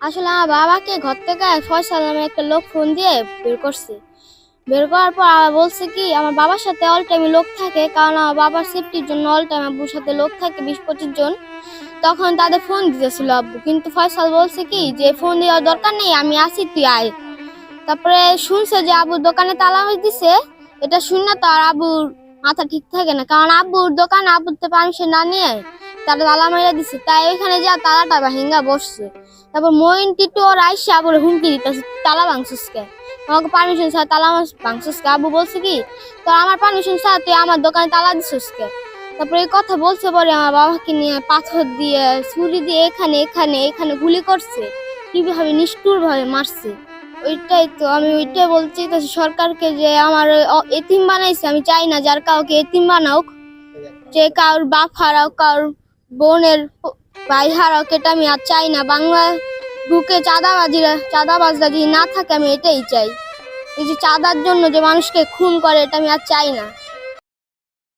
আসলে আমার বাবাকে ঘর থেকে ফয়সাল নামে একটা লোক ফোন দিয়ে বের করছে। বের করার পর আবার বলছে কি আমার বাবার সাথে অল টাইমে লোক থাকে, কারণ আমার বাবার সেফটির জন্য অল টাইম আব্বুর সাথে লোক থাকে 20-25 জন। তখন তাদের ফোন দিতেছিল আব্বু, কিন্তু ফয়সাল বলছে কি যে ফোন দেওয়ার দরকার নেই, আমি আছি, তুই আয়। তারপরে শুনছে যে আব্বুর দোকানে তালা দিছে। এটা শুনে তো আর আব্বুর মাথা ঠিক থাকে না, কারণ আব্বুর দোকানে আব্বুর তো পারমিশন না নিয়ে তারা তালা মাইরা দিছে, তাই ওইখানে যা তালাটা ভাঙা বসছে। তারপর মইন টিটু ওর আইসা আব্বুর হুমকি দিতেছে, তালা ভাঙছিস কে, আমাকে পারমিশন ছাড়া তালা ভাঙছিস কে। আব্বু বলছে কি তো আমার পারমিশন ছাড়া তুই আমার দোকানে তালা দিছিস কে। তারপরে এই কথা বলছে পরে আমার বাবাকে নিয়ে পাথর দিয়ে ছুরি দিয়ে এখানে এখানে এখানে গুলি করছে, কিভাবে নিষ্ঠুর ভাবে মারছে। ওইটাই তো আমি ওইটাই বলছি তো সরকারকে, যে আমার এতিম বানাইছে, আমি চাই না যার কাউকে এতিম বানাওক, যে কারোর বাপ হারাও, কারোর বোনের ভাই হারাও, এটা আমি আর চাই না। বাংলা বুকে চাঁদাবাজরা যদি না থাকে, আমি এটাই চাই। এই যে চাঁদার জন্য যে মানুষকে খুন করে, এটা আমি আর চাই না।